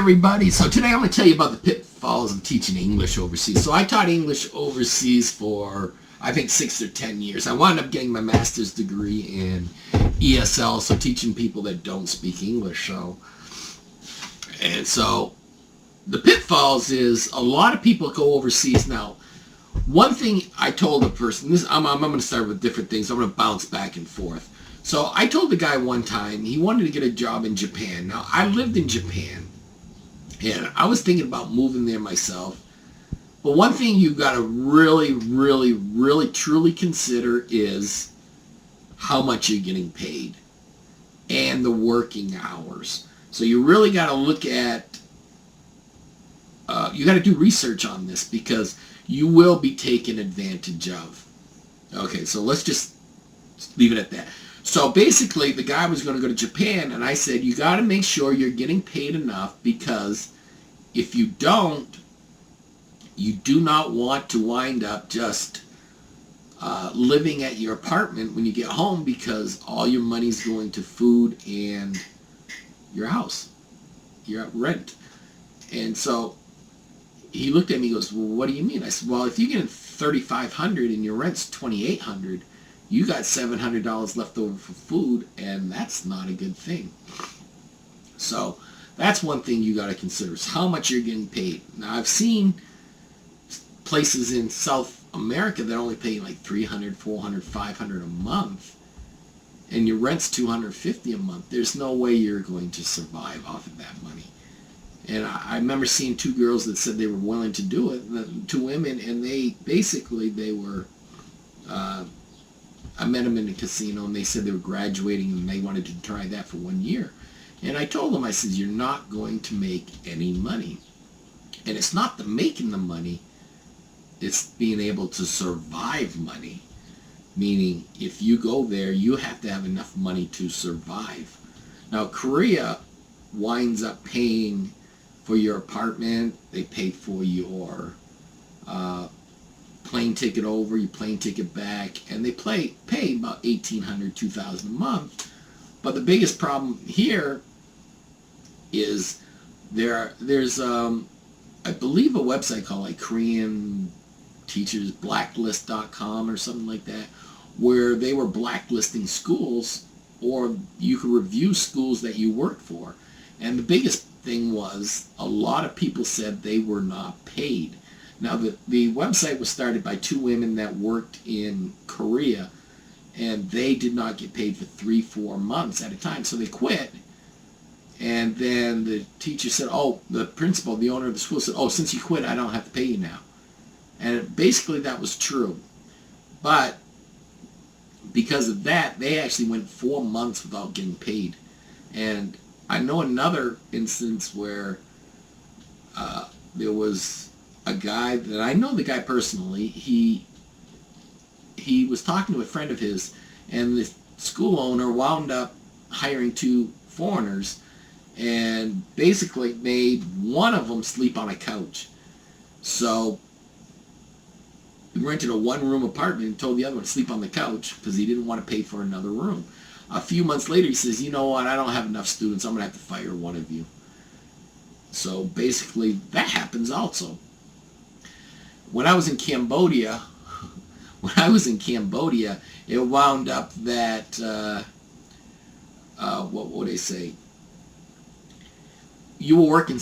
everybody. So today I'm going to tell you about the pitfalls of teaching English overseas. So I taught English overseas for, I think, 6 or 10 years. I wound up getting my master's degree in ESL, so teaching people that don't speak English. So the pitfalls is a lot of people go overseas. Now, one thing I told a person, I'm going to start with different things. I'm going to bounce back and forth. So I told the guy one time he wanted to get a job in Japan. Now, I lived in Japan, and I was thinking about moving there myself. But one thing you got to really, truly consider is how much you're getting paid and the working hours. So you really got to look at, you got to do research on this because you will be taken advantage of. Okay, so let's just leave it at that. So basically, the guy was going to go to Japan, and I said, you got to make sure you're getting paid enough, because if you don't, you do not want to wind up just living at your apartment when you get home, because all your money's going to food and your house, your rent. And so he looked at me and goes, well, what do you mean? I said, well, if you're getting $3,500 and your rent's $2,800, you got $700 left over for food, and that's not a good thing. So that's one thing you got to consider, is how much you're getting paid. Now, I've seen places in South America that only pay like $300, $400, $500 a month, and your rent's $250 a month. There's no way you're going to survive off of that money. And I remember seeing two girls that said they were willing to do it, two women, and they were, I met them in a casino, and they said they were graduating and they wanted to try that for 1 year. And I told them, I said, you're not going to make any money. And it's not the making the money, it's being able to survive money. Meaning, if you go there, you have to have enough money to survive. Now, Korea winds up paying for your apartment, they pay for your plane ticket over, your plane ticket back, and they pay about $1,800, $2,000 a month. But the biggest problem here is there's I believe a website called like Korean Teachers Blacklist.com or something like that, where they were blacklisting schools, or you could review schools that you worked for. And the biggest thing was a lot of people said they were not paid. Now, the website was started by two women that worked in Korea, and they did not get paid for 3-4 months at a time, so they quit. And then the teacher said, the principal, the owner of the school said, since you quit, I don't have to pay you now. And basically that was true. But because of that, they actually went 4 months without getting paid. And I know another instance where there was a guy that I know the guy personally. He was talking to a friend of his, and the school owner wound up hiring two foreigners and basically made one of them sleep on a couch. So he rented a one-room apartment and told the other one to sleep on the couch because he didn't want to pay for another room. A few months later, he says, you know what, I don't have enough students, I'm going to have to fire one of you. So basically, that happens also. When I was in Cambodia, it wound up that, what would they say? You were working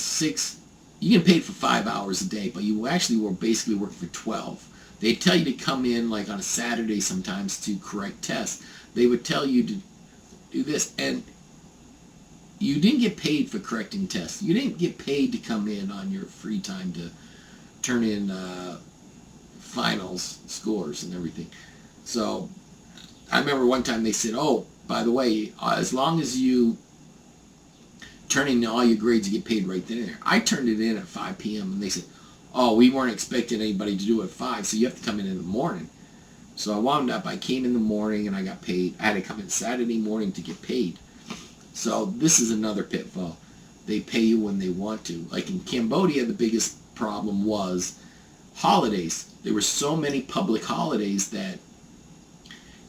you get paid for 5 hours a day, but you actually were basically working for 12. They'd tell you to come in like on a Saturday sometimes to correct tests. They would tell you to do this, and you didn't get paid for correcting tests. You didn't get paid to come in on your free time to turn in finals scores and everything. So I remember one time they said, by the way, as long as you turn in all your grades, you get paid right then and there. I turned it in at 5 p.m. and they said, we weren't expecting anybody to do it at 5, so you have to come in the morning. So I came in the morning and I got paid. I had to come in Saturday morning to get paid. So this is another pitfall. They pay you when they want to. Like in Cambodia, the biggest problem was holidays. There were so many public holidays that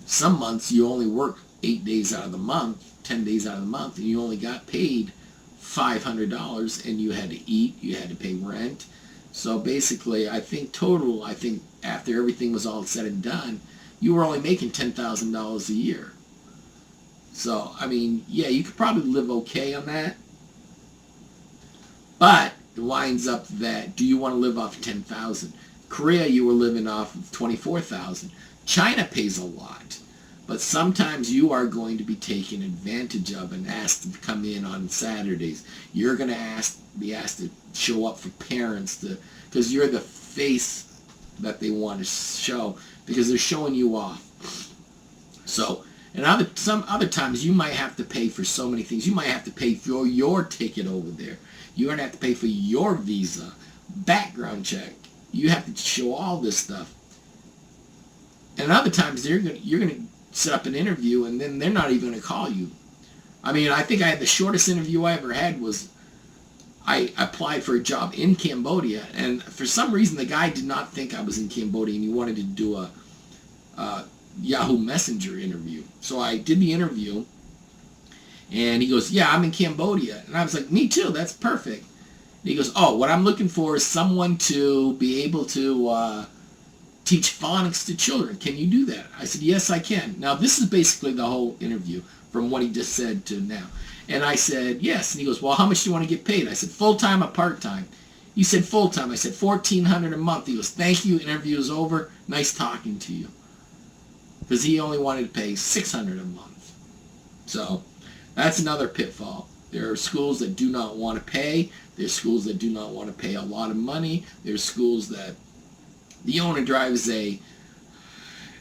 some months you only work 8 days out of the month, 10 days out of the month, and you only got paid $500, and you had to eat, you had to pay rent. So basically, I think after everything was all said and done, you were only making $10,000 a year. So, I mean, yeah, you could probably live okay on that. But it winds up that, do you want to live off 10,000? Korea, you were living off of 24,000. China pays a lot. But sometimes you are going to be taken advantage of and asked to come in on Saturdays. You're going to be asked to show up for parents because you're the face that they want to show because they're showing you off. So, and some other times you might have to pay for so many things. You might have to pay for your ticket over there. You're going to have to pay for your visa, background check. You have to show all this stuff. And other times you're going to set up an interview and then they're not even going to call you. I mean, I think I had the shortest interview I ever had was I applied for a job in Cambodia, and for some reason the guy did not think I was in Cambodia and he wanted to do a Yahoo Messenger interview. So I did the interview and he goes, yeah, I'm in Cambodia. And I was like, me too, that's perfect. And he goes, oh, what I'm looking for is someone to be able to teach phonics to children. Can you do that? I said, yes, I can. Now, this is basically the whole interview from what he just said to now. And I said, yes. And he goes, well, how much do you want to get paid? I said, full-time or part-time? He said, full-time. I said, $1,400 a month. He goes, thank you. Interview is over. Nice talking to you. Because he only wanted to pay $600 a month. So that's another pitfall. There are schools that do not want to pay. There's schools that do not want to pay a lot of money. There's schools that the owner drives a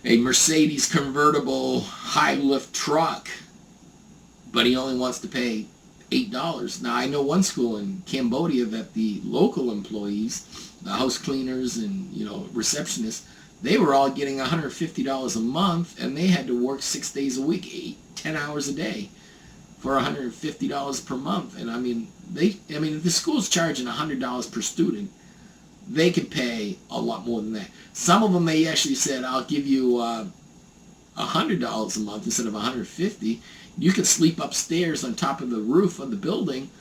Mercedes convertible high-lift truck, but he only wants to pay $8. Now, I know one school in Cambodia that the local employees, the house cleaners and, receptionists, they were all getting $150 a month, and they had to work 6 days a week, 10 hours a day for $150 per month. And I mean, if the school's charging $100 per student, they could pay a lot more than that. Some of them, they actually said, I'll give you $100 a month instead of $150. You could sleep upstairs on top of the roof of the building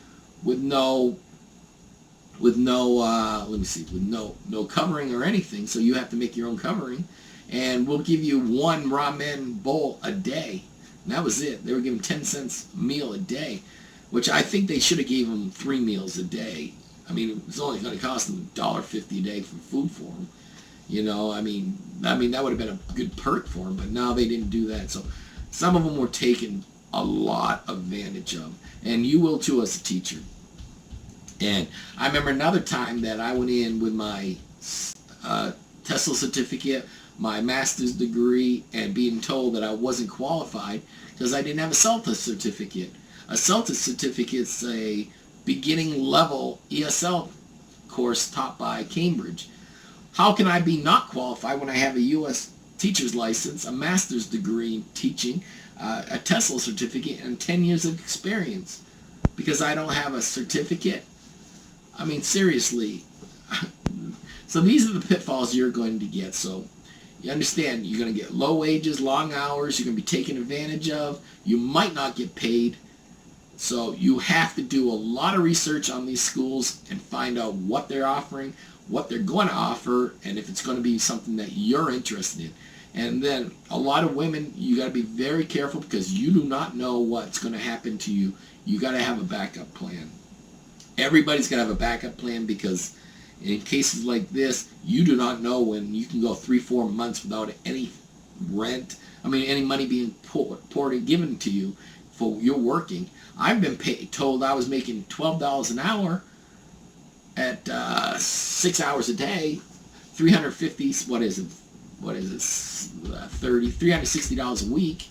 with no covering or anything. So you have to make your own covering. And we'll give you one ramen bowl a day. And that was it. They were giving 10 cents a meal a day, which I think they should have gave them 3 meals a day. I mean, it was only going to cost them $1.50 a day for food for them. I mean that would have been a good perk for them, but no, they didn't do that. So some of them were taken a lot of advantage of, and you will too as a teacher. And I remember another time that I went in with my TESOL certificate, my master's degree, and being told that I wasn't qualified because I didn't have a CELTA certificate. A CELTA certificate is a beginning level ESL course taught by Cambridge. How can I be not qualified when I have a U.S. teacher's license, a master's degree in teaching, a TESOL certificate, and 10 years of experience? Because I don't have a certificate? I mean, seriously. So these are the pitfalls you're going to get. So you understand, you're going to get low wages, long hours, you're going to be taken advantage of, you might not get paid. So you have to do a lot of research on these schools and find out what they're offering, what they're going to offer, and if it's going to be something that you're interested in. And then a lot of women, you got to be very careful because you do not know what's going to happen to you. You got to have a backup plan. Everybody's got to have a backup plan because in cases like this, you do not know when you can go 3-4 months without any rent. Any money being poured and given to you for your working. I've been told I was making $12 an hour at 6 hours a day, 350. What is it? $360 a week.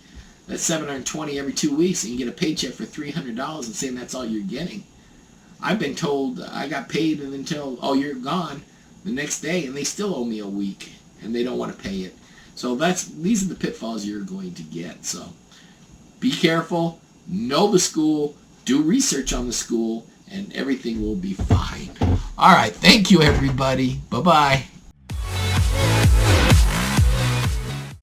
That's $720 every 2 weeks, and you get a paycheck for $300 and saying that's all you're getting. I've been told I got paid and until you're gone the next day, and they still owe me a week, and they don't want to pay it. So these are the pitfalls you're going to get. So be careful. Know the school, do research on the school, and everything will be fine. All right, thank you, everybody. Bye-bye.